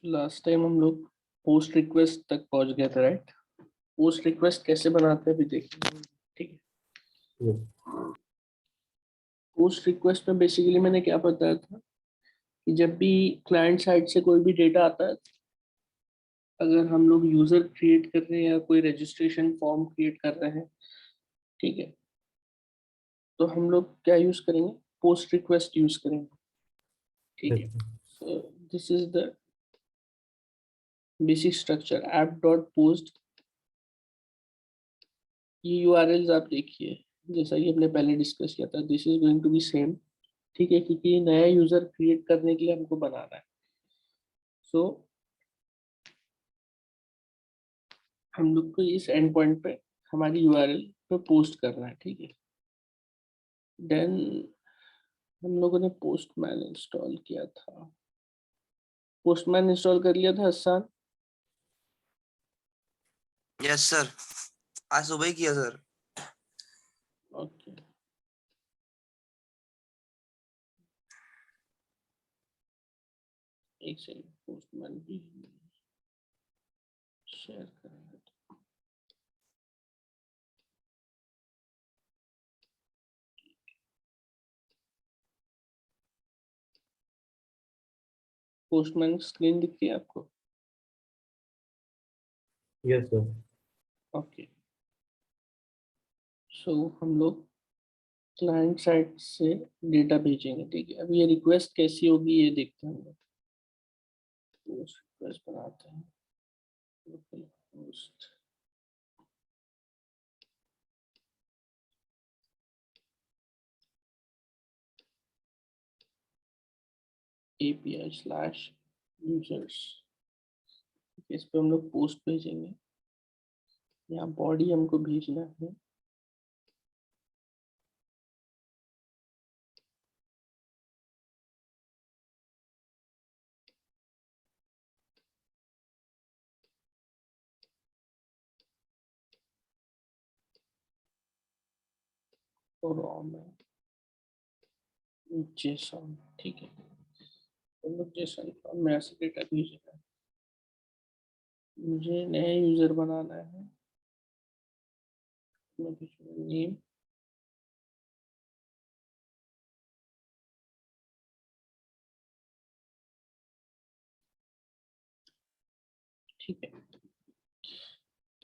Last time हम लोग post request तक पहुंच गए थे, राइट? पोस्ट रिक्वेस्ट कैसे बनाते हैं अभी देखते हैं, ठीक है। पोस्ट रिक्वेस्ट में बेसिकली मैंने क्या बताया था कि जब भी क्लाइंट साइड से कोई भी डेटा आता है, अगर हम लोग यूजर क्रिएट कर रहे हैं या कोई रजिस्ट्रेशन फॉर्म क्रिएट कर रहे हैं, ठीक है, तो हम लोग क्या यूज करेंगे? पोस्ट रिक्वेस्ट यूज करेंगे, ठीक है। So this is the basic structure app dot post. ये यूआरएल्स आप देखिए, जैसा कि हमने पहले डिस्कस किया था, this is going to be same, ठीक है, क्योंकि नया यूजर क्रिएट करने के लिए हमको बनाना है। सो हम लोग को इस एंड पॉइंट पे हमारी यूआरएल पे पोस्ट करना है, ठीक है। देन हम लोगों ने पोस्टमैन इंस्टॉल किया था। पोस्टमैन इंस्टॉल कर लिया था हसन? यस सर, आज सुबह ही किया सर। ओके, एक सेकंड, पोस्टमैन भी शेयर करेंगे। पोस्टमैन स्क्रीन दिख रही है आपको? Yes sir. ओके, सो हम लोग क्लाइंट साइड से डेटा भेजेंगे, ठीक है। अब ये रिक्वेस्ट कैसी होगी ये देखते हैं हम लोग। पोस्ट रिक्वेस्ट बनाते हैं, local post API slash users, इस पे हम लोग पोस्ट भेजेंगे। यहाँ बॉडी हमको भेजना है रॉ में जेसन, ठीक है। हम लोग जेसन फॉर्म में ऐसे डेटा भेजना है। मुझे नया यूजर बनाना है, नेम, ठीक है।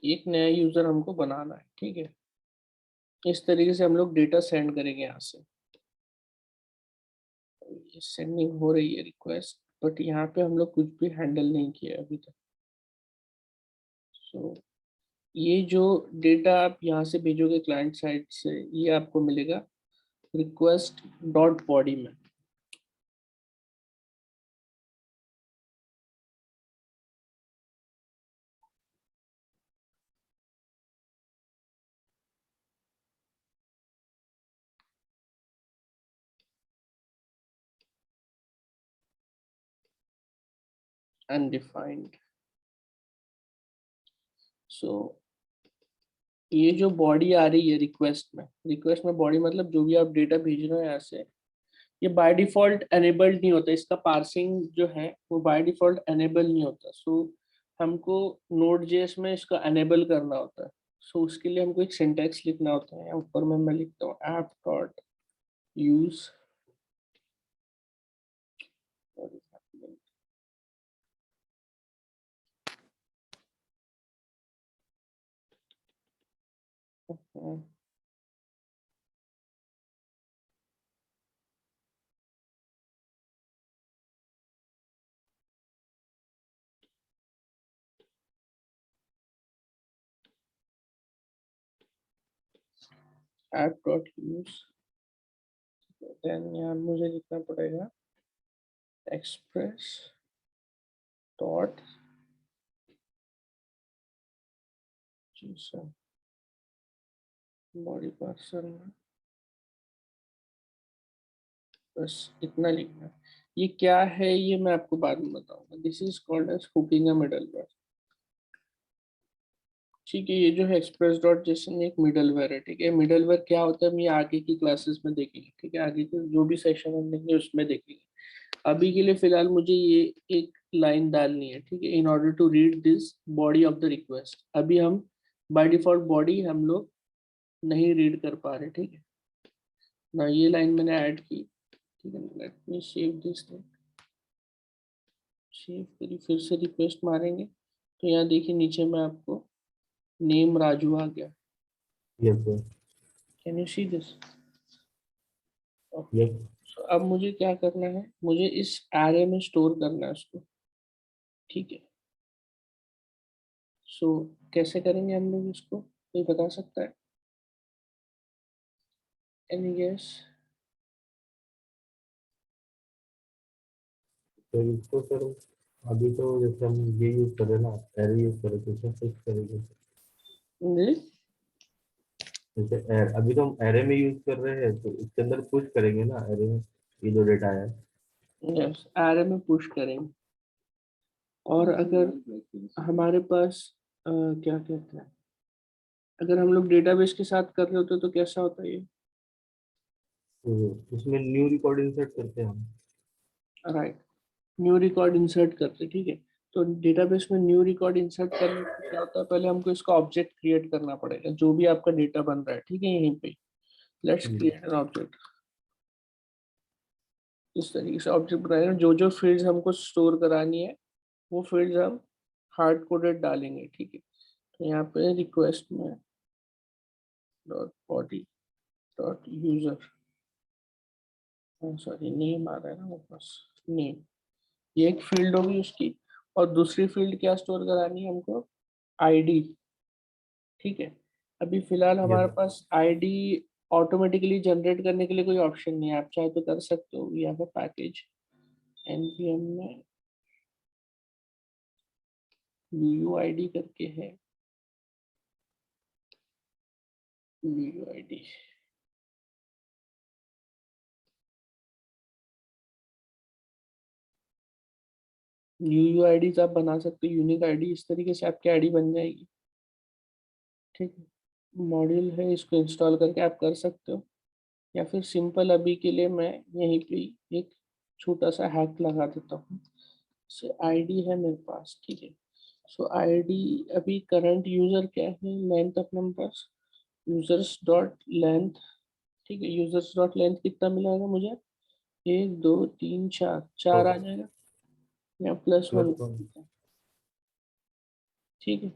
एक नया यूजर हमको बनाना है, ठीक है। इस तरीके से हम लोग डेटा सेंड करेंगे यहाँ से। ये सेंडिंग हो रही है रिक्वेस्ट, बट यहाँ पे हम लोग कुछ भी हैंडल नहीं किया अभी तक। सो ये जो डेटा आप यहाँ से भेजोगे क्लाइंट साइड से, ये आपको मिलेगा रिक्वेस्ट डॉट बॉडी में। अनडिफाइंड। सो ये जो बॉडी आ रही है रिक्वेस्ट में बॉडी मतलब जो भी आप डेटा भेज रहे हो यहाँ से, ये बाय डिफॉल्ट एनेबल्ड नहीं होता। इसका पार्सिंग जो है वो बाय डिफॉल्ट एनेबल नहीं होता। सो हमको नोड जेएस में इसका एनेबल करना होता है। सो उसके लिए हमको एक सिंटैक्स लिखना होता है। ऊपर में मैं लिखता हूँ app dot use app dot use. Then यहाँ मुझे लिखना पड़ेगा एक्सप्रेस डॉट बॉडी पार्सल में, बस इतना लिखना है। ये क्या है ये मैं आपको बाद में बताऊंगा। This is called as hooking a middleware, ठीक है। ये जो है एक्सप्रेस डॉट जेसन एक मिडलवेयर है, ठीक है। मिडलवेयर क्या होता है हम ये आगे की क्लासेस में देखेंगे, ठीक है। आगे के जो भी सेशन हम लेंगे उसमें देखेंगे। अभी के लिए फिलहाल मुझे ये एक लाइन डालनी है, ठीक है, in order to read this body of the request. अभी हम बाय डिफॉल्ट बॉडी हम लोग नहीं रीड कर पा रहे, ठीक है ना। ये लाइन मैंने ऐड की, ठीक है। Let me save this thing, save करी, फिर से रिक्वेस्ट मारेंगे तो यहाँ देखिए नीचे में आपको नेम राजू आ गया। Yes sir. Can you see this? Yes. तो अब मुझे क्या करना है, मुझे इस एरे में स्टोर करना है उसको, ठीक है। सो कैसे करेंगे हम लोग इसको, कोई बता सकता है? Any guess? तो इसको सर अभी तो जैसे हम ये यूज कर रहे हैं ना, एरे यूज कर रहे हैं, तो इसमें फिक्स करेंगे। जी जैसे अभी तो हम एरे में यूज कर रहे हैं, तो इसके अंदर पुश करेंगे ना एरे में ये जो डेटा है। यस, एरे में पुश करेंगे। और अगर हमारे पास क्या कहते हैं, अगर हम लोग डेटाबेस के साथ कर रहे होते तो कैसा होता है ये? तो इसमें न्यू रिकॉर्ड इंसर्ट करते हैं हम। राइट, न्यू रिकॉर्ड इंसर्ट करते, ठीक है। तो डेटाबेस में न्यू रिकॉर्ड इंसर्ट करने से क्या होता है, पहले हमको इसका ऑब्जेक्ट क्रिएट करना पड़ेगा, जो भी आपका डेटा बन रहा है, ठीक है। यहीं पे लेट्स क्रिएट एन ऑब्जेक्ट। इस तरीके से ऑब्जेक्ट बनाएंगे, जो जो फील्ड्स हमको स्टोर करानी है वो फील्ड्स हम हार्ड कोडेड डालेंगे, ठीक है। तो यहाँ पे रिक्वेस्ट में dot body dot user, sorry name आ रहा है ना मेरे पास, नेम, ये एक फील्ड होगी उसकी। और दूसरी फील्ड क्या स्टोर करानी है हमको? आईडी, ठीक है। अभी फिलहाल हमारे यस। पास आईडी ऑटोमेटिकली जनरेट करने के लिए कोई ऑप्शन नहीं है, आप चाहे तो कर सकते हो। यहाँ पे पैकेज npm में UUID करके है, UUID UUID आप बना सकते हो, यूनिक आईडी। इस तरीके से आपकी आईडी बन जाएगी, ठीक है। मॉड्यूल है, इसको इंस्टॉल करके आप कर सकते हो, या फिर सिंपल अभी के लिए मैं यहीं पे एक छोटा सा हैक लगा देता हूँ। से आईडी है मेरे पास, ठीक है। सो आईडी अभी करंट यूजर क्या है, लेंथ अपने पास यूजर्स डॉट लेंथ, ठीक है। यूजर्स डॉट लेंथ कितना मिलेगा मुझे? 1 2 3 4 आ जाएगा, या +1, +1। ठीक है।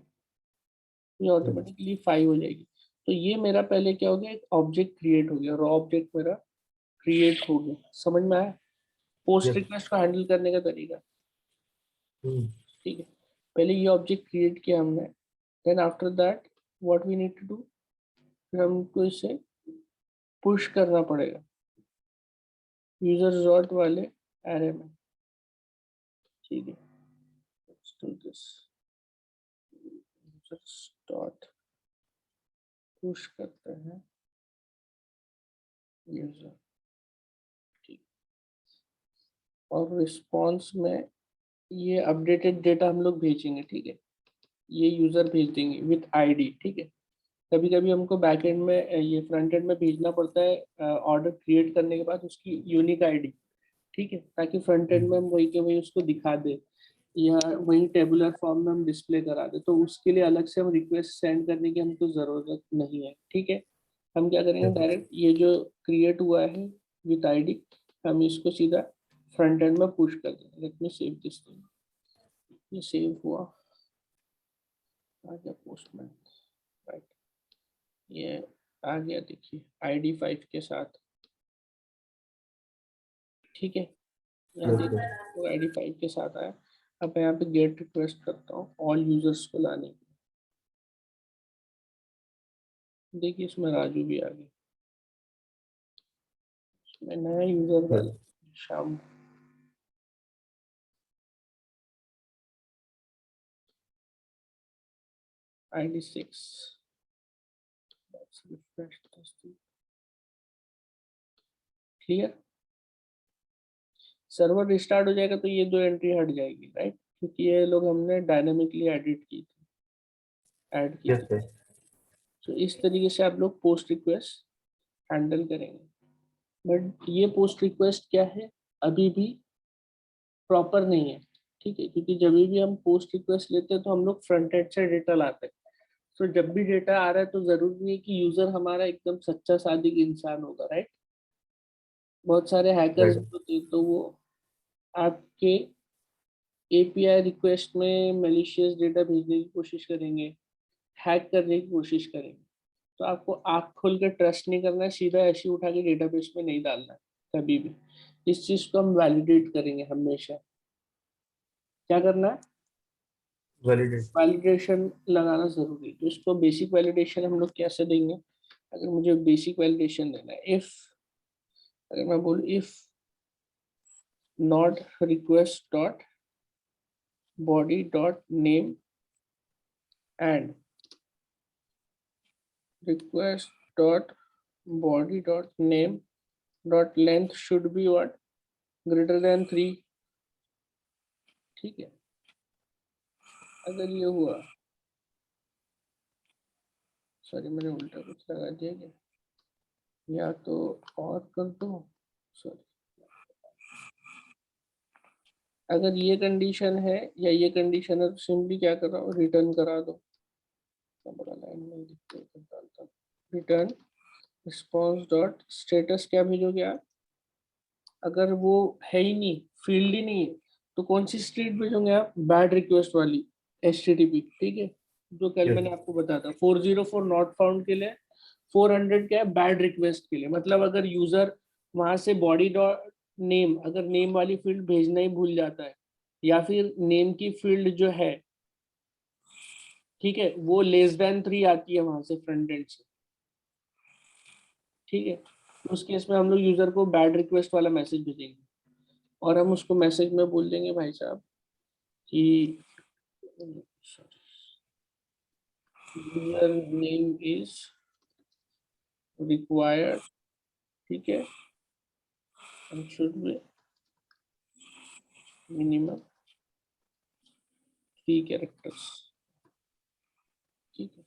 ये ऑटोमेटिकली 5 हो जाएगी। तो ये मेरा पहले क्या हो गया, एक ऑब्जेक्ट क्रिएट हो गया, रॉ ऑब्जेक्ट मेरा क्रिएट हो गया। समझ में आया पोस्ट यस। रिक्वेस्ट को हैंडल करने का तरीका, ठीक है। पहले ये ऑब्जेक्ट क्रिएट किया हमने, then after that what we need to do, फिर हमको इसे पुश करना पड़ेगा यूजर डॉट वाले एरे में, ठीक है। Let's do this, users dot push करते हैं यूजर, ठीक। और रिस्पॉन्स में ये अपडेटेड डेटा हम लोग भेजेंगे, ठीक है। ये यूजर भेज देंगे विथ आईडी, ठीक है। कभी कभी हमको बैकएंड में ये फ्रंट एंड में भेजना पड़ता है ऑर्डर क्रिएट करने के बाद उसकी यूनिक आईडी, ठीक है, ताकि फ्रंट एंड में हम वही के वही उसको दिखा दे, या वही टेबुलर फॉर्म में हम डिस्प्ले करा दे। तो उसके लिए अलग से हम रिक्वेस्ट सेंड करने की हमको ज़रूरत नहीं है, ठीक है। हम क्या करेंगे, यस। डायरेक्ट ये जो क्रिएट हुआ है विद आईडी, हम इसको सीधा फ्रंट एंड में पुश कर देंगे। Let me save this thing, ये सेव हुआ, आ गया पोस्टमैन, राइट। ये आ गया, देखिए ID5 के साथ, ठीक है। यहाँ यस देखिए सर। तो ID5 के साथ आया। अब मैं यहाँ पे गेट रिक्वेस्ट करता हूँ ऑल यूजर्स को लाने की, देखिए इसमें राजू भी आ गया। मैं नया यूजर यस। डाला शाम, ID6, क्लियर। सर्वर रिस्टार्ट हो जाएगा तो ये 2 एंट्री हट जाएगी, राइट, क्योंकि ये लोग हमने डायनामिकली एडिट की थी, ऐड की यस थी। सर। तो इस तरीके से आप लोग पोस्ट रिक्वेस्ट हैंडल करेंगे। बट ये पोस्ट रिक्वेस्ट क्या है, अभी भी प्रॉपर नहीं है, ठीक है, क्योंकि जब भी हम पोस्ट रिक्वेस्ट लेते हैं तो हम लोग फ्रंट एंड से डेटा लाते हैं। तो जब भी डेटा आ रहा है तो जरूरी नहीं है कि यूजर हमारा एकदम सच्चा सादिक इंसान होगा, राइट। बहुत सारे हैकर्स राइट। होते हैं, तो वो आपके एपीआई रिक्वेस्ट में मैलिशियस डेटा भेजने की कोशिश करेंगे, हैक करने की कोशिश करेंगे। तो आपको आँख खोल कर ट्रस्ट नहीं करना है, सीधा ऐसे ही उठा के डेटाबेस में नहीं डालना है कभी भी। इस चीज को हम वैलिडेट करेंगे हमेशा। क्या करना है, वैलिडेट। वैलिडेशन लगाना जरूरी है। तो इसको बेसिक वैलिडेशन हम लोग कैसे देंगे, अगर मुझे बेसिक वैलिडेशन देना है, इफ, अगर मैं बोलूँ if not request dot body dot name and request dot body dot name dot length should be what, greater than 3, ठीक है। अगर ये हुआ, सॉरी मैंने उल्टा कुछ लगा दिया क्या, या तो और कर दो, सॉरी, अगर ये कंडीशन है या ये कंडीशन है तो सिंपली क्या कर रहा हूँ, रिटर्न करा दो। बड़ा लाइन में डालता हूँ, रिटर्न रिस्पॉन्स डॉट स्टेटस, क्या भेजोगे आप, अगर वो है ही नहीं, फील्ड ही नहीं है, तो कौन सी स्ट्रीट भेजोगे आप, बैड रिक्वेस्ट वाली HTTP, ठीक है, जो कल यस। मैंने आपको बताया था। 404 नॉट फाउंड के लिए, 400 क्या है बैड रिक्वेस्ट के लिए। मतलब अगर यूजर वहां से बॉडी डॉट नेम, अगर नेम वाली फील्ड भेजना ही भूल जाता है, या फिर नेम की फील्ड जो है, ठीक है, वो <3 आती है वहां से फ्रंट एंड से, ठीक है, तो उस केस में हम लोग यूजर को बैड रिक्वेस्ट वाला मैसेज भेजेंगे, और हम उसको मैसेज में बोल देंगे भाई साहब कि यूजर नेम इज रिक्वायर्ड, ठीक है, and should be minimum 3 characters, ठीक है।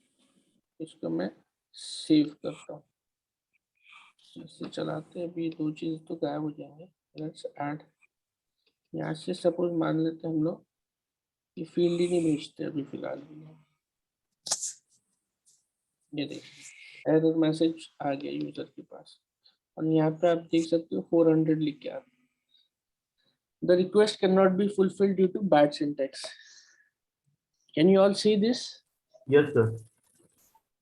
इसको मैं सेव करता हूँ, ऐसे चलाते हैं, अभी 2 चीज तो गायब हो जाएंगे। लेट्स ऐड, यहाँ से सपोज मान लेते हैं हम लोग कि फील्ड ही नहीं भेजते अभी फिलहाल भी। ये देखिए एरर मैसेज आ गया यूजर के पास, और यहाँ पे आप देख सकते हो 400 लिख के आ रहा है। The request cannot be fulfilled due to bad syntax. Can you all see this? Yes sir.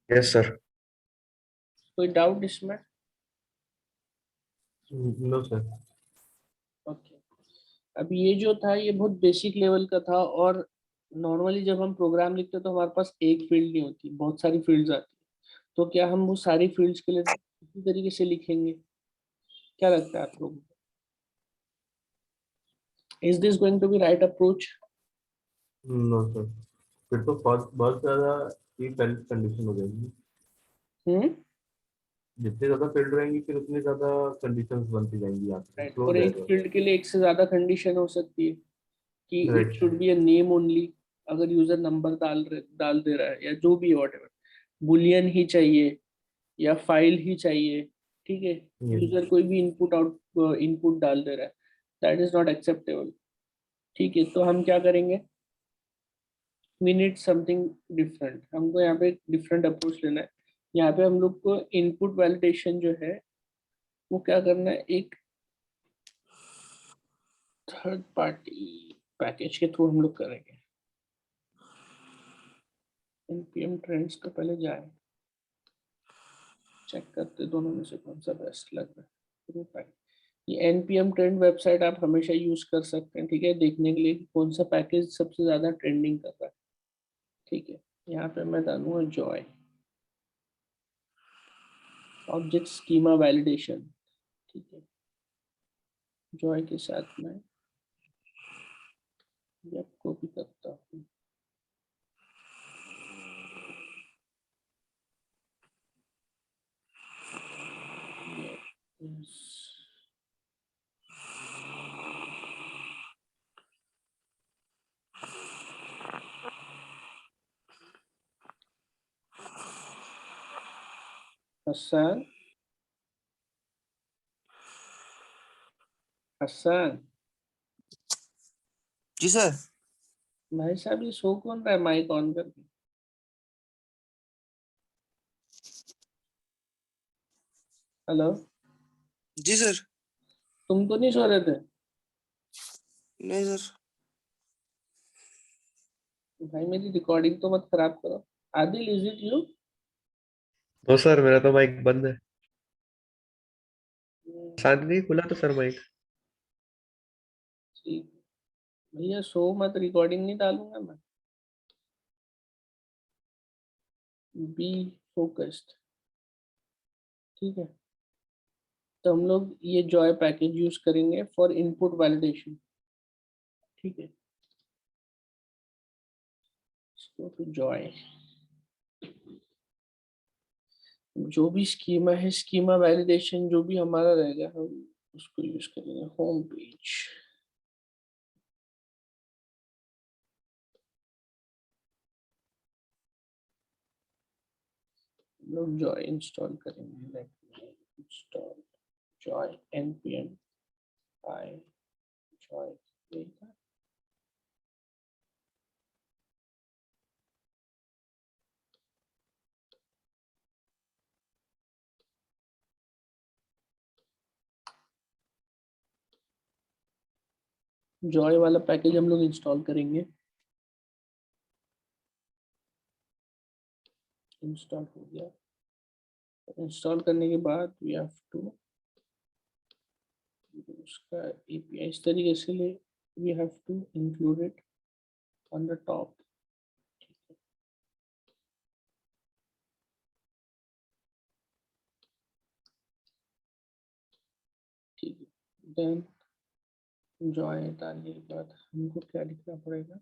Yes sir. कोई डाउट इसमें? No sir. ओके, अब ये जो था ये बहुत बेसिक लेवल का था, और नॉर्मली जब हम प्रोग्राम लिखते हैं तो हमारे पास एक फील्ड नहीं होती, बहुत सारी फील्ड्स आती है। तो क्या हम वो सारी फील्ड्स के लिए इसी तरीके से लिखेंगे? क्या लगता है आप लोगों को? Is this going to be right approach? No sir, फिर तो बहुत बहुत ज्यादा इफ एल्स कंडीशन हो जाएगी। हम्म, जितने ज्यादा फील्ड रहेंगी फिर उतनी ज्यादा कंडीशंस बनती जाएंगी, यहाँ पे राइट, स्लो हो और एक जाएगा। फील्ड के लिए एक से ज्यादा कंडीशन हो सकती है कि it right. Should be a name only. अगर यूजर नंबर डाल दे रहा है या जो भी व्हाटएवर, बुलियन ही चाहिए या फाइल ही चाहिए, ठीक है, यस। यूजर कोई भी इनपुट डाल दे रहा है, दैट इज नॉट एक्सेप्टेबल, ठीक है। तो हम क्या करेंगे, वी नीड समथिंग डिफरेंट, हमको यहाँ पे डिफरेंट अप्रोच लेना है। यहाँ पे हम लोग को इनपुट वैलिडेशन जो है वो क्या करना है, एक थर्ड पार्टी पैकेज के थ्रू हम लोग करेंगे। npm ट्रेंड्स का पहले जाए, चेक करते दोनों में से कौन सा बेस्ट लग रहा है। ये npm ट्रेंड वेबसाइट आप हमेशा यूज कर सकते हैं, ठीक है, देखने के लिए कि कौन सा पैकेज सबसे ज्यादा ट्रेंडिंग कर रहा है, ठीक है। यहाँ पे मैं डालूंगा जॉय, ऑब्जेक्ट स्कीमा वैलिडेशन, ठीक है, जॉय के साथ मैं ये कॉपी करता हूँ। हसन, हसन, जी सर। भाई साहब ये शो कौन रहा है माइक ऑन करके? हेलो, जी सर। तुम तो नहीं सो रहे थे? नहीं सर। भाई मेरी रिकॉर्डिंग तो मत खराब करो। Adil, is it you? No sir, मेरा तो माइक बंद है। शांत नहीं खुला तो सर माइक। ठीक। भैया शो मत, रिकॉर्डिंग नहीं डालूंगा मैं। Be focused. ठीक है, तो हम लोग ये जॉय पैकेज यूज करेंगे फॉर इनपुट वैलिडेशन। ठीक है, इसको तो जॉय, जो भी स्कीमा है, स्कीमा वैलिडेशन जो भी हमारा रहेगा हम उसको यूज करेंगे। होम पेज, लोग जॉय इंस्टॉल करेंगे। Install Joy npm i Joy. Joy वाला पैकेज हम लोग इंस्टॉल करेंगे। इंस्टॉल हो गया। इंस्टॉल करने के बाद वी हैव टू उसका एपीआई इस तरीके से ले, we have to include it on the top. ठीक है, देन जॉय डालने के बाद हमको क्या लिखना पड़ेगा,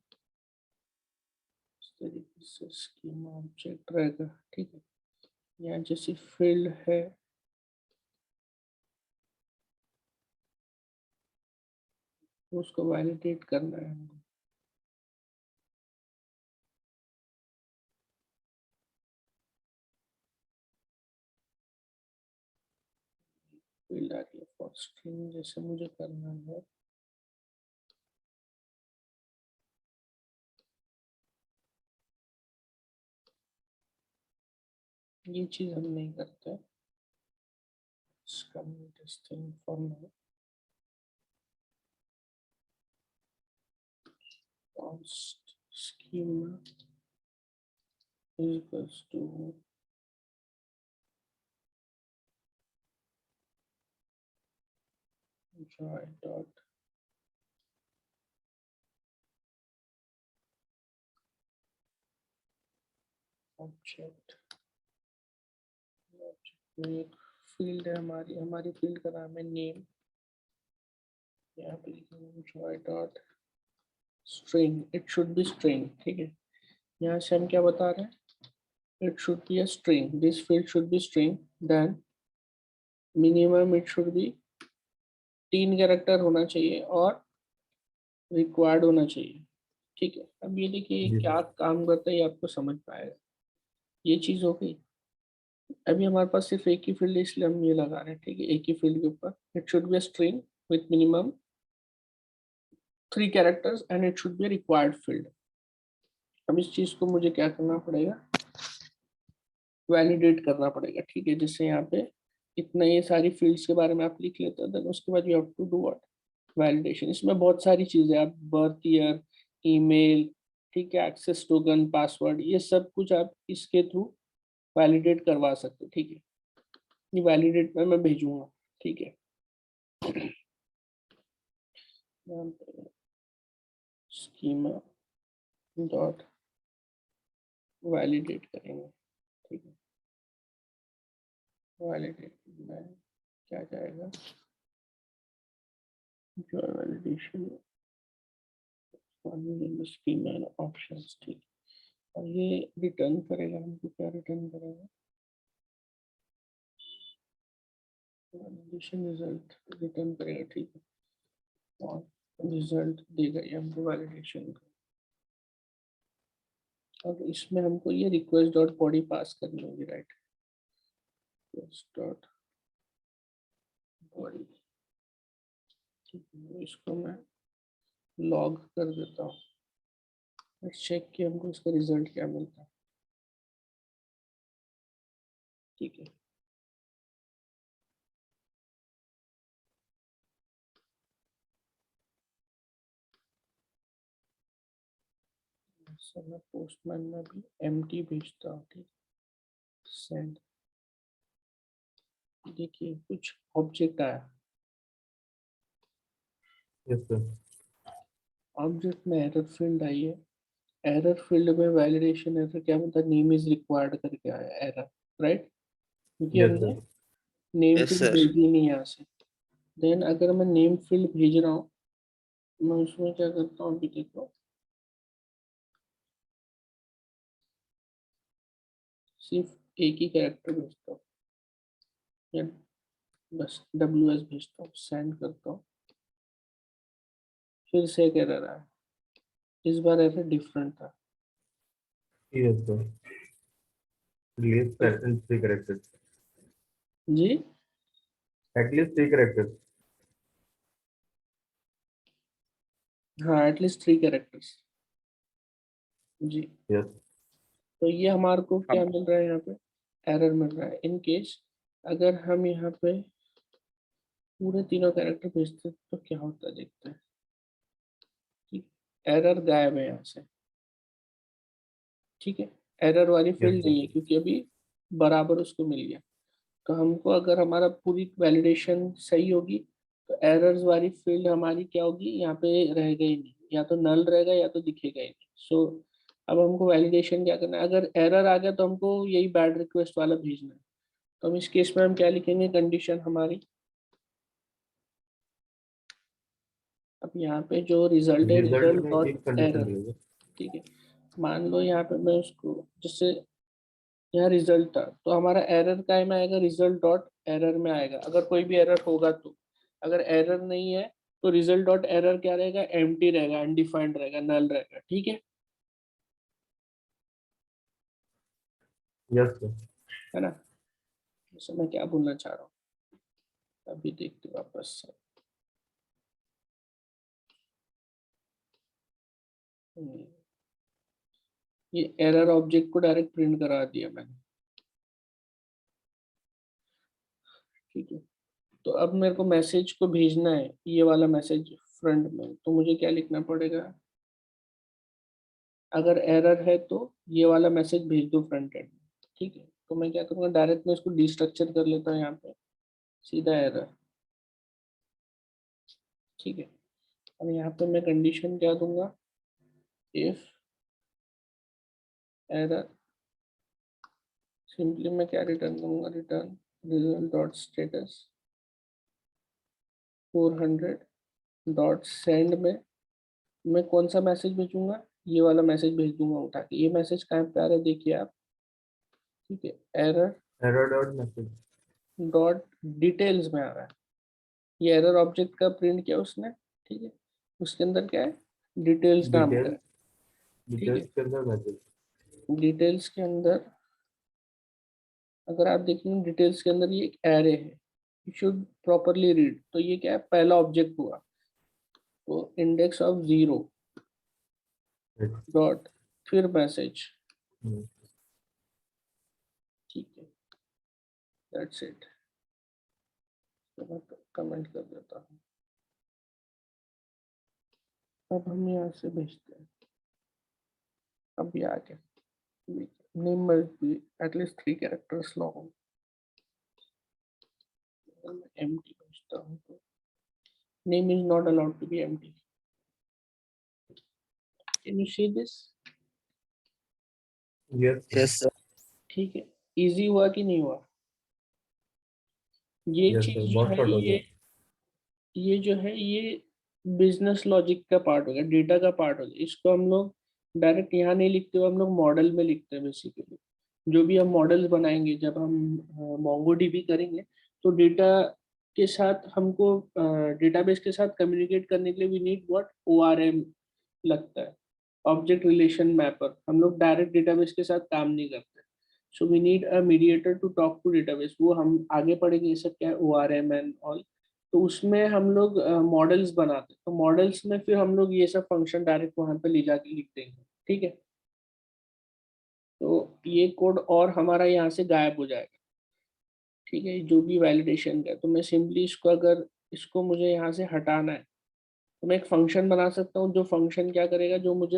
इस तरीके से स्कीमा ऑब्जेक्ट रहेगा। ठीक है, यहाँ जैसे फील्ड है उसको वैलिडेट करना है हमको। फील्ड आ गया फॉर स्ट्रिंग जैसे मुझे करना है। ये चीज हम नहीं करते। this thing for now. Const schema is equals to joy dot object। में एक फील्ड है, हमारी फील्ड का नाम है नेम। यहाँ पे लिखेंगे joy dot string, it should be string। ठीक है, यहाँ से हम क्या बता रहे हैं, it should be a string, this field should be string, then minimum it should be 3 character होना चाहिए और रिक्वायर्ड होना चाहिए। ठीक है, अब ये देखिए जी क्या सर। काम करता है ये आपको समझ पाएगा। ये चीज हो गई। अभी हमारे पास सिर्फ एक ही फील्ड है इसलिए हम ये लगा रहे हैं। ठीक है, एक ही फील्ड के ऊपर it should be a string with minimum 3 characters and it should be required field. अब इस चीज को मुझे क्या करना पड़ेगा, वैलिडेट करना पड़ेगा। ठीक है, जैसे यहाँ पे इतना ये सारी फील्ड्स के बारे में आप लिख लेते हैं, देन उसके बाद you have to do what, validation. इसमें बहुत सारी चीजें, आप बर्थ ईयर, ईमेल, ठीक है, एक्सेस टोकन, पासवर्ड, ये सब कुछ आप इसके थ्रू वैलिडेट करवा सकते हो। ठीक है, ये वैलिडेट में मैं भेजूंगा। ठीक है, स्कीमा डॉट वैलिडेट करेंगे। ठीक है, वैलिडेट में क्या जाएगा, जो वैलिडेशन स्कीमा ऑप्शंस। ठीक, और ये रिटर्न करेगा हमको, क्या रिटर्न करेगा, वैलिडेशन रिजल्ट रिटर्न करेगा। ठीक है, और रिजल्ट देगा ये हमको वैलिडेशन का। और इसमें हमको ये रिक्वेस्ट डॉट बॉडी पास करनी होगी, राइट, रिक्वेस्ट डॉट बॉडी। ठीक है, इसको मैं लॉग कर देता हूँ, चेक कि हमको इसका रिजल्ट क्या मिलता है। ठीक है, मैं पोस्टमैन में भी एम्प्टी भेजता हूँ। ठीक, सेंड। देखिए कुछ ऑब्जेक्ट आया, यस सर। ऑब्जेक्ट में एरर फील्ड आई है। एरर फील्ड में वैलिडेशन एरर क्या मतलब नेम इज रिक्वायर्ड करके आया एरर, राइट, क्योंकि यस हमने sir. Name yes field sir. भेजी नहीं यहाँ से। देन अगर मैं नेम फील्ड भेज रहा हूँ, मैं उसमें क्या करता हूँ अभी देखो, सिर्फ एक ही कैरेक्टर भेजता हूँ, या बस WS भेजता हूँ, सेंड करता हूँ, फिर से एक एरर आया। इस बार एरर डिफरेंट था। Yes sir. at least 3 characters. जी At least 3 characters. हाँ, एटलीस्ट 3 कैरेक्टर्स। जी, Yes. तो ये हमारे को क्या हम मिल रहा है यहाँ पे, एरर मिल रहा है। इन केस अगर हम यहाँ पे पूरे तीनों कैरेक्टर भेजते हैं तो क्या होता है देखते हैं। ठीक, एरर गायब है यहाँ से। ठीक है, एरर वाली Yes फील्ड sir. नहीं है क्योंकि अभी बराबर उसको मिल गया। तो हमको अगर हमारा पूरी वैलिडेशन सही होगी तो एरर्स वाली फील्ड हमारी क्या होगी, यहाँ पे रहेगा ही नहीं, या तो नल रहेगा या तो दिखेगा ही नहीं। सो अब हमको वैलिडेशन क्या करना है, अगर एरर आ गया तो हमको यही बैड रिक्वेस्ट वाला भेजना है। तो हम इस केस में हम क्या लिखेंगे, कंडीशन हमारी, अब यहाँ पे जो रिजल्ट है रिजल्ट रिजल्ट में डॉट एक कंडीशन एरर। रहेगा। ठीक है, मान लो यहाँ पे मैं उसको, जैसे यहाँ रिजल्ट था तो हमारा एरर का में आएगा, रिजल्ट डॉट एरर में आएगा अगर कोई भी एरर होगा तो। अगर एरर नहीं है तो रिजल्ट डॉट एरर क्या रहेगा, एम्प्टी रहेगा, अनडिफाइंड रहेगा, नल रहेगा। ठीक यस सर। है ना। जैसे मैं क्या बोलना चाह रहा हूँ अभी देखते वापस से। ये एरर ऑब्जेक्ट को डायरेक्ट प्रिंट करा दिया मैंने। ठीक है, तो अब मेरे को मैसेज को भेजना है, ये वाला मैसेज फ्रंट में, तो मुझे क्या लिखना पड़ेगा, अगर एरर है तो ये वाला मैसेज भेज दो फ्रंट एंड में। ठीक है, तो मैं क्या करूँगा, डायरेक्ट मैं इसको डिस्ट्रक्चर कर लेता हूँ यहाँ पे, सीधा एरर। ठीक है, अब यहाँ पे मैं कंडीशन क्या दूंगा, इफ एरर, सिंपली मैं क्या रिटर्न दूंगा, return result dot status 400 dot send में मैं कौन सा मैसेज भेजूंगा, ये वाला मैसेज भेज दूंगा उठा के। ये मैसेज कहाँ पे आ रहा है देखिए आप। ठीक है, error error dot message. Dot details में आ रहा है। ये एरर ऑब्जेक्ट का प्रिंट किया उसने। ठीक है, उसके अंदर क्या है, डिटेल्स नाम का डिटेल है। ठीक डिटेल्स है, के अंदर मैसेज। डिटेल्स के अंदर अगर आप देखेंगे, डिटेल्स के अंदर ये एक एरे है, यू शुड प्रॉपरली रीड। तो ये क्या है, पहला ऑब्जेक्ट हुआ, तो इंडेक्स ऑफ 0 डॉट फिर मैसेज। ठीक है, दैट्स इट। तो मैं कमेंट कर देता हूँ। अब हम यहाँ से भेजते हैं, अब ये आ गया, name must be at least 3 characters long। अगर मैं empty भेजता हूँ तो name is not allowed to be empty। Can you see this? Yes yes sir. ठीक है, इजी हुआ कि नहीं हुआ। ये यस चीज सर, जो बहुत है शॉर्ट हो गया। ये जो है ये बिजनेस लॉजिक का पार्ट हो गया, डेटा का पार्ट हो गया। इसको हम लोग डायरेक्ट यहाँ नहीं लिखते हुए हम लोग मॉडल में लिखते हैं बेसिकली। जो भी हम मॉडल्स बनाएंगे, जब हम मोंगोडीबी करेंगे तो डेटा के साथ हमको, डेटाबेस के साथ कम्युनिकेट करने के लिए वी नीड व्हाट, ORM लगता है, ऑब्जेक्ट रिलेशन मैपर। हम लोग डायरेक्ट डेटाबेस के साथ काम नहीं करते। So we need a mediator to talk to database. वो हम आगे पढ़ेंगे ये सब क्या है, ORM एंड ऑल। तो उसमें हम लोग मॉडल्स बनाते हैं, तो मॉडल्स में फिर हम लोग ये सब फंक्शन डायरेक्ट वहां पे ले जाके लिख देंगे, ठीक है। तो ये कोड और हमारा यहाँ से गायब हो जाएगा, ठीक है, जो भी वैलिडेशन का। तो मैं सिंपली इसको, अगर इसको मुझे यहाँ से हटाना है तो मैं एक फंक्शन बना सकता हूँ, जो फंक्शन क्या करेगा, जो मुझे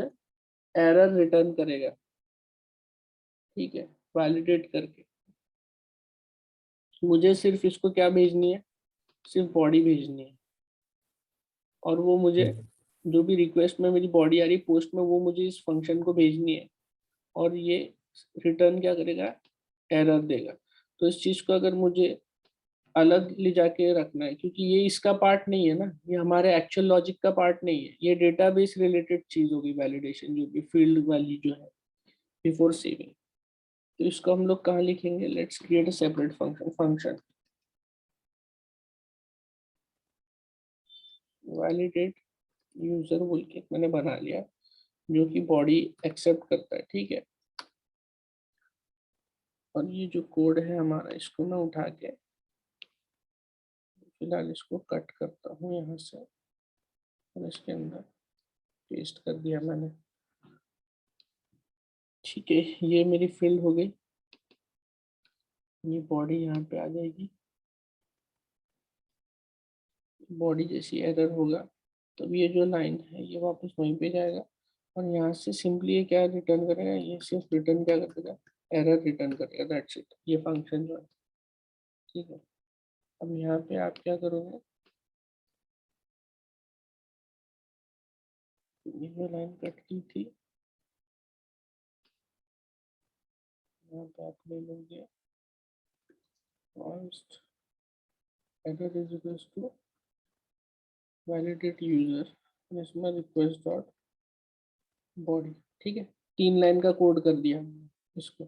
एरर रिटर्न करेगा, ठीक है, वैलिडेट करके। मुझे सिर्फ इसको क्या भेजनी है, सिर्फ बॉडी भेजनी है, और वो मुझे जो भी रिक्वेस्ट में मेरी बॉडी आ रही पोस्ट में, वो मुझे इस फंक्शन को भेजनी है, और ये रिटर्न क्या करेगा, एरर देगा। तो इस चीज को अगर मुझे अलग ले जाके रखना है, क्योंकि ये इसका पार्ट नहीं है ना, ये हमारे एक्चुअल लॉजिक का पार्ट नहीं है, ये डेटाबेस रिलेटेड चीज होगी वैलिडेशन, जो भी फील्ड वाली जो है बिफोर सेविंग। तो इसको हम लोग कहाँ लिखेंगे, let's create a separate function validate user बोल के मैंने बना लिया, जो कि बॉडी एक्सेप्ट करता है, ठीक है। और ये जो कोड है हमारा, इसको मैं उठा के फिलहाल इसको कट करता हूँ यहाँ से, और इसके अंदर पेस्ट कर दिया मैंने, ठीक है। ये मेरी फील्ड हो गई, ये बॉडी यहाँ पे आ जाएगी। बॉडी जैसी एरर होगा तब ये जो लाइन है ये वापस वहीं पे जाएगा, और यहाँ से सिंपली ये क्या रिटर्न करेगा, ये सिर्फ रिटर्न क्या करेगा, एरर रिटर्न करेगा, दैट्स इट, ये फंक्शन जो है, ठीक है। अब यहाँ पे आप क्या करोगे, ये जो लाइन कट की थी, यहाँ पे आप ले लोगे const error is equals to validate user, और इसमें रिक्वेस्ट डॉट बॉडी, ठीक है। 3 लाइन का कोड कर दिया हमने इसको,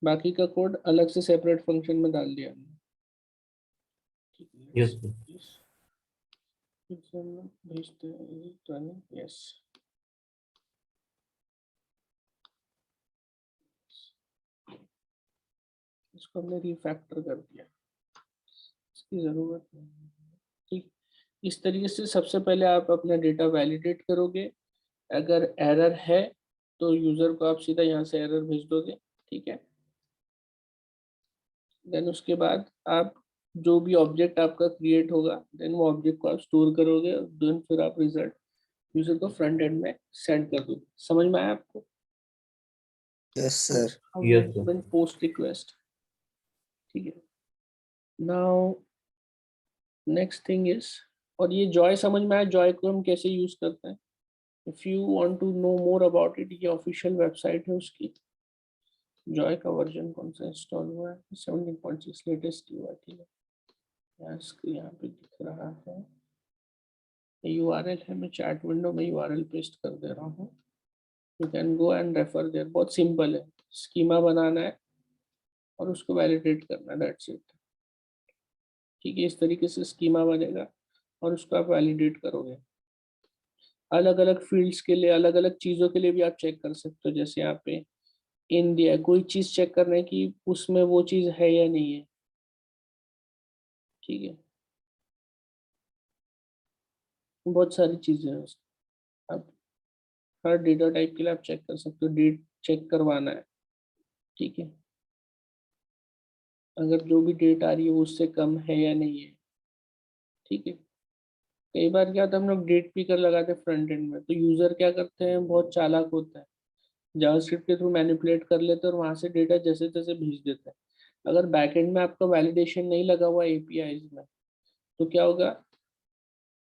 बाकी का कोड अलग से सेपरेट फंक्शन में डाल दिया हमने, ठीक है। Yes sir. फिर से हम लोग भेजते हैं, यस, इसको हमने रिफैक्टर कर दिया, इसकी जरूरत नहीं है, ठीक। इस तरीके से सबसे पहले आप अपना डेटा वैलिडेट करोगे, अगर एरर है तो यूजर को आप सीधा यहाँ से एरर भेज दोगे, ठीक है। देन उसके बाद आप जो भी ऑब्जेक्ट आपका क्रिएट होगा, देन वो ऑब्जेक्ट को आप स्टोर करोगे, और देन फिर आप रिजल्ट यूजर को फ्रंट एंड में सेंड कर दोगे। समझ में आया आपको? Yes sir. Yes, sir. Post request, ठीक है। नाउ नेक्स्ट थिंग इज, और ये जॉय समझ में आया, जॉय को हम कैसे यूज करते हैं? If you want to know more about it, ये ऑफिशियल वेबसाइट है उसकी। जॉय का वर्जन कौन सा इंस्टॉल हुआ है, 17.6 लेटेस्ट हुआ है, ठीक है। यहाँ पे दिख रहा है यूआरएल है, मैं चैट विंडो में यूआरएल पेस्ट कर दे रहा हूँ, you can go and refer there. बहुत सिंपल है, स्कीमा बनाना है और उसको वैलिडेट करना है, दैट्स इट, ठीक है। इस तरीके से स्कीमा बनेगा और उसको आप वैलिडेट करोगे। अलग अलग फील्ड्स के लिए, अलग अलग चीज़ों के लिए भी आप चेक कर सकते हो, जैसे यहाँ पे इन दिया कोई चीज़ चेक करना है कि उसमें वो चीज़ है या नहीं है, ठीक है। बहुत सारी चीज़ें हैं उसमें। आप हर डेटा टाइप के लिए आप चेक कर सकते हो, डेट चेक करवाना है, ठीक है। अगर जो भी डेट आ रही है वो उससे कम है या नहीं है, ठीक है। कई बार क्या होता है, हम लोग डेट पिकर लगाते हैं फ्रंट एंड में, तो यूजर क्या करते हैं, बहुत चालाक होता है, जावास्क्रिप्ट के थ्रू मैनिपुलेट कर लेते हैं और वहां से डेटा जैसे तैसे भेज देते हैं। अगर बैकएंड में आपका वैलिडेशन नहीं लगा हुआ एपीआईज में, तो क्या होगा,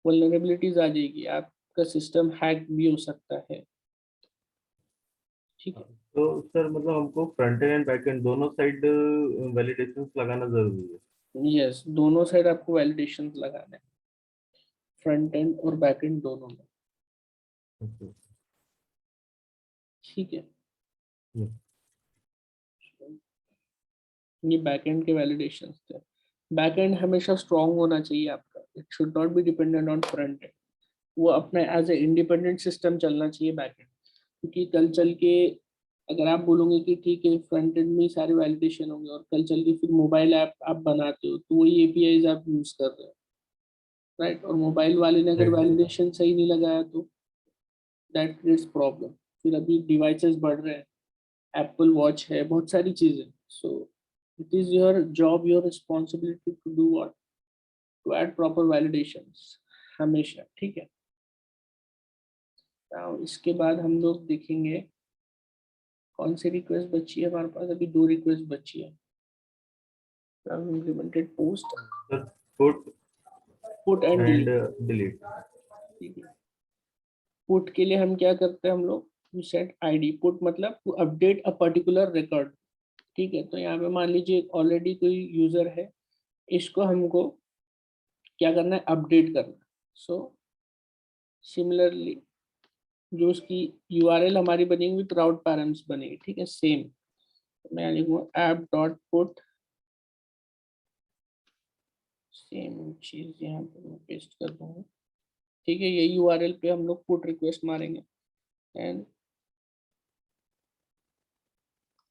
वल्नरेबिलिटीज आ जाएगी, आपका सिस्टम हैक भी हो सकता है, ठीक है। तो सर मतलब हमको front end and back and दोनों साइड वैलिडेशंस लगाना जरूरी है। यस, दोनों साइड आपको वैलिडेशन लगाना है, फ्रंट एंड और बैक एंड दोनों में, अच्छा, ठीक है। yes, ये बैकएंड के वैलिडेशन थे। बैकएंड हमेशा स्ट्रांग होना चाहिए आपका, it should not be dependent on front end, वो अपने एज ए इंडिपेंडेंट सिस्टम चलना चाहिए बैकएंड। क्योंकि कल चल के अगर आप बोलोगे कि ठीक है फ्रंट एंड में ही सारे वैलिडेशन होंगे, और कल चल के फिर मोबाइल ऐप आप बनाते हो तो वही एपीआईज आप यूज कर रहे हो, राइट, और मोबाइल वाले ने अगर Right. वैलिडेशन सही नहीं लगाया तो दैट क्रिएट्स प्रॉब्लम। फिर अभी डिवाइसेस बढ़ रहे हैं, एप्पल वॉच है, बहुत सारी चीजें। So it is your job, your responsibility to do what, to add proper validations हमेशा, ठीक है। Now, इसके बाद हम लोग देखेंगे कौन सी रिक्वेस्ट बची है हमारे पास। अभी 2 रिक्वेस्ट बची है। Implemented post, Sir, put put and and delete. delete. ठीक है, पुट के लिए हम क्या करते हैं, हम लोग वी सेट आईडी। पुट मतलब to update a particular record, ठीक है। तो यहाँ पे मान लीजिए ऑलरेडी कोई यूजर है, इसको हमको क्या करना है, अपडेट करना है। सो सिमिलरली जो उसकी यूआरएल हमारी बनेगी विथ राउट पैरम्स बनेगी, ठीक है, सेम। मैं लिखूंगा ऐप डॉट पुट, सेम चीज यहाँ पे मैं पेस्ट कर दूंगा, ठीक है। ये यूआरएल पे हम लोग पुट रिक्वेस्ट मारेंगे एंड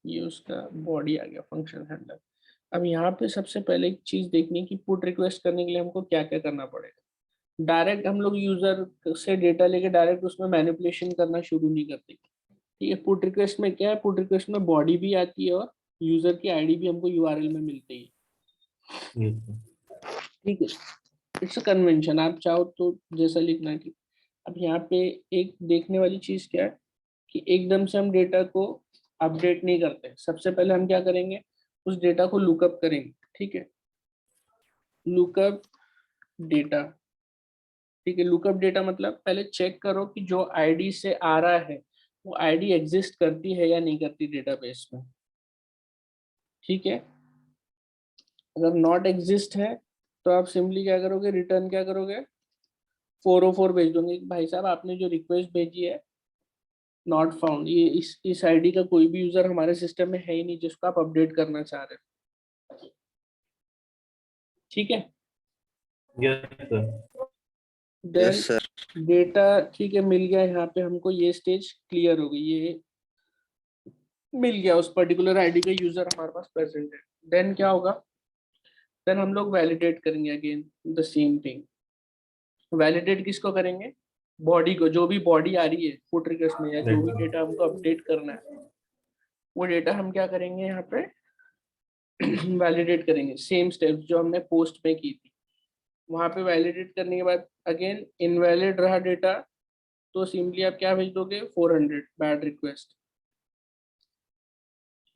ये उसका बॉडी आ गया, फंक्शन हैंडलर। अब यहाँ पे सबसे पहले एक चीज देखनी है कि पुट रिक्वेस्ट करने के लिए हमको क्या क्या करना पड़ेगा। डायरेक्ट हम लोग यूजर से डेटा लेके डायरेक्ट उसमें मैनिपुलेशन करना शुरू नहीं करते, ठीक है। पुट रिक्वेस्ट में क्या है, पुट रिक्वेस्ट में बॉडी भी आती है और यूजर की आईडी भी हमको यूआरएल में मिलती है, Yes, sir. ठीक है। इट्स अ कन्वेंशन, आप चाहो तो जैसा लिखना है, ठीक। अब यहाँ पे एक देखने वाली चीज क्या है कि एकदम से हम डेटा को अपडेट नहीं करते। सबसे पहले हम क्या करेंगे, उस डेटा को लुकअप करेंगे, ठीक है। लुकअप डेटा, ठीक है। लुकअप डेटा मतलब पहले चेक करो कि जो आईडी से आ रहा है वो आईडी एग्जिस्ट करती है या नहीं करती डेटाबेस में, ठीक है। अगर नॉट एग्जिस्ट है तो आप सिंपली क्या करोगे, रिटर्न क्या करोगे, 404 भेज दोगे कि भाई साहब आपने जो रिक्वेस्ट भेजी है नॉट फाउंड, ये इस आईडी का कोई भी यूजर हमारे सिस्टम में है ही नहीं जिसको आप अपडेट करना चाह रहे हो, ठीक है। Yes, sir. Then yes sir. Data, ठीक है, मिल गया। यहाँ पे हमको ये स्टेज क्लियर हो गई, ये मिल गया, उस पर्टिकुलर आईडी का यूजर हमारे पास प्रेजेंट है। देन क्या होगा, देन हम लोग वैलिडेट करेंगे again the same thing. Validate किसको करेंगे, बॉडी को। जो भी बॉडी आ रही है पुट रिक्वेस्ट में या जो Right, भी sir. डेटा हमको अपडेट करना है वो डेटा हम क्या करेंगे यहाँ पे वैलिडेट करेंगे। सेम स्टेप्स जो हमने पोस्ट में की थी, वहां पे वैलिडेट करने के बाद अगेन इनवैलिड रहा डेटा तो सिंपली आप क्या भेज दोगे, 400 बैड रिक्वेस्ट।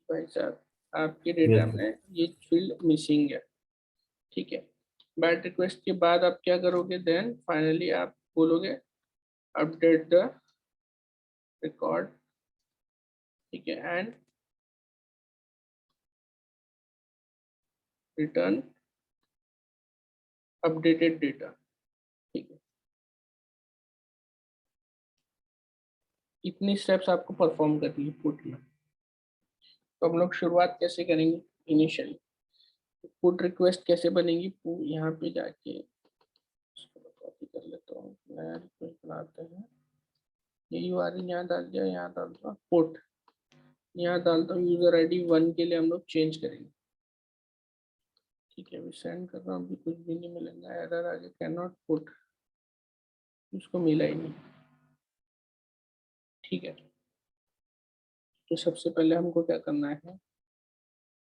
भाई साहब आपके डेटा Yes, sir. में ये फील्ड मिसिंग है, ठीक है। बैड रिक्वेस्ट के बाद आप क्या करोगे, देन फाइनली आप बोलोगे अपडेट द रिकॉर्ड, ठीक है, एंड रिटर्न अपडेटेड डेटा, ठीक है। इतनी स्टेप्स आपको परफॉर्म करनी है पुट में। तो हम लोग शुरुआत कैसे करेंगे, इनिशियली पुट रिक्वेस्ट कैसे बनेगी, यहाँ पे जाके कॉपी कर लेता हूँ, नया रिक्वेस्ट बनाते हैं। ये यूआरएल यहाँ डाल दिया, यहाँ डाल दूंगा पुट, यहाँ डालता हूँ यूजर आईडी 1 के लिए हम लोग चेंज करेंगे, ठीक है। अभी सेंड कर रहा हूँ, अभी कुछ भी नहीं मिलेगा, एरर आ गया, कैन नॉट पुट, उसको मिला ही नहीं, ठीक है। तो सबसे पहले हमको क्या करना है,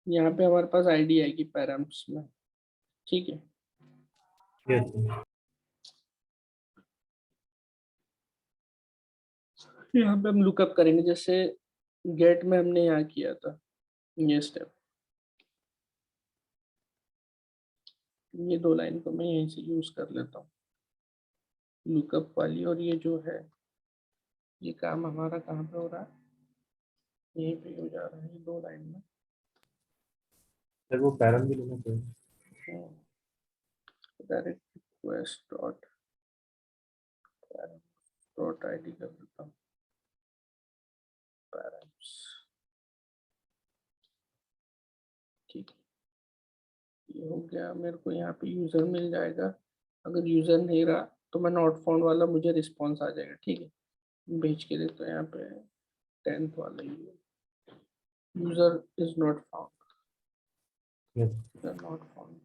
यहाँ पे हमारे पास आईडी आएगी पैराम्स में, ठीक है। Yes, sir. यहाँ पे हम लुकअप करेंगे, जैसे गेट में हमने यहाँ किया था ये स्टेप। ये 2 लाइन को मैं यहीं से यूज कर लेता हूँ, लुकअप वाली। और ये जो है ये काम हमारा कहाँ पे हो रहा है, यहीं पे हो जा रहा है 2 लाइन में। Sir, वो पैरम भी लेना चाहिए. Direct request dot dot ID कर देता हूँ, पैरम्स, ठीक है। ये हो गया, मेरे को यहाँ पे यूजर मिल जाएगा। अगर यूजर नहीं रहा तो मैं नॉट फाउंड वाला मुझे रिस्पॉन्स आ जाएगा, ठीक है। भेज के देता हूँ यहाँ पे 10th वाला user is not found, Yes. Not found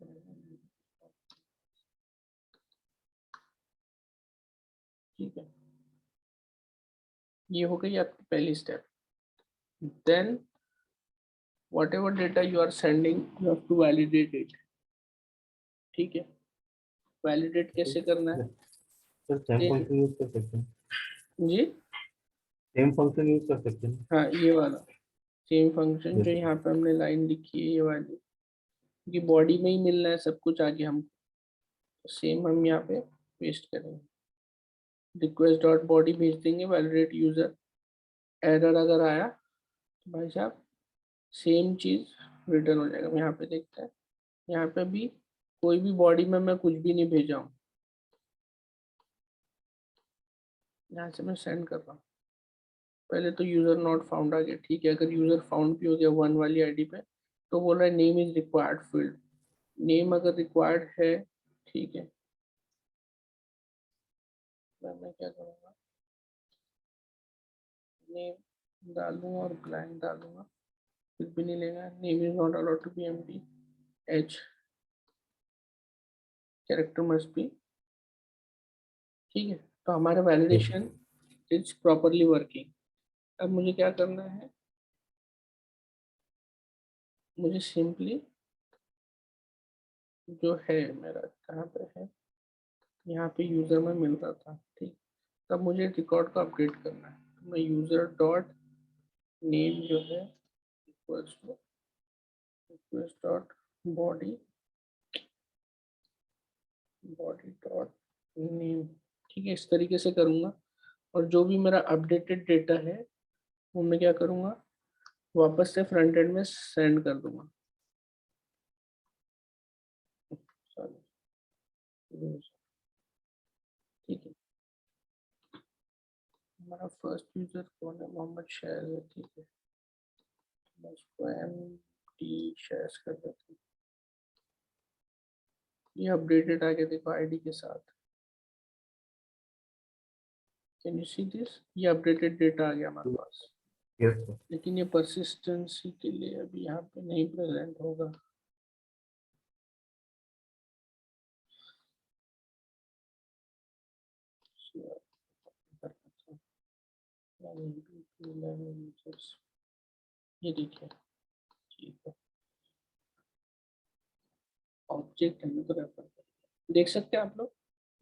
ठीक है, ये हो गई आपकी पहली step. Then whatever data you are sending, you have to validate it। ठीक है, वैलिडेट कैसे करना है? सर सेम ये- फंक्शन यूज कर सकते हैं, जी सेम फंक्शन यूज कर सकते हैं। हाँ, ये वाला सेम फंक्शन जो Yes. यहाँ पे हमने लाइन लिखी है, ये वाली, क्योंकि बॉडी में ही मिलना है सब कुछ आगे हमको, सेम हम यहाँ पे पेस्ट करेंगे। रिक्वेस्ट डॉट बॉडी भेज देंगे, वैलिडेट यूजर। एरर अगर आया तो भाई साहब सेम चीज रिटर्न हो जाएगा। यहाँ पे देखते हैं, यहाँ पे भी कोई भी बॉडी में मैं कुछ भी नहीं भेजा हूँ, यहाँ से मैं सेंड कर रहा हूँ। पहले तो यूजर नॉट फाउंड आ गया, ठीक है। अगर यूजर फाउंड भी हो गया 1 वाली आईडी पे, तो बोल रहा है name is required field. Name अगर रिक्वायर्ड है, ठीक है, मैं क्या करूँगा, नेम डालूंगा और ब्लैंक डालूंगा, कुछ भी नहीं लेगा। Name is not allowed to be empty, each character must be, ठीक है। तो हमारा वैलिडेशन इज प्रॉपरली वर्किंग। अब मुझे क्या करना है, मुझे सिंपली जो है मेरा कहाँ पे है, यहाँ पे यूजर में मिल रहा था, ठीक। तब मुझे रिकॉर्ड को अपडेट करना है, तो मैं यूजर डॉट नेम जो है equals to request dot body body dot name, ठीक है। इस तरीके से करूँगा, और जो भी मेरा अपडेटेड डेटा है वो मैं क्या करूँगा, वापस से फ्रंट एंड में सेंड कर दूंगा। ठीक है, हमारा फर्स्ट यूजर कौन है, मोहम्मद शायद है, ठीक है। मैं उसको एम शेयर्स कर देता हूँ। ये अपडेटेड आ गया, देखो आईडी के साथ। कैन यू सी दिस, ये अपडेटेड डेटा आ गया हमारे पास। Yes, sir. लेकिन ये परसिस्टेंसी के लिए अभी यहाँ पे नहीं प्रेजेंट होगा। ये देखिए, ठीक है, ऑब्जेक्ट है, मैं तो रेफर देख सकते हैं आप लोग,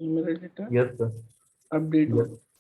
ये मेरा डेटा Yes, sir. अपडेट हो Yes.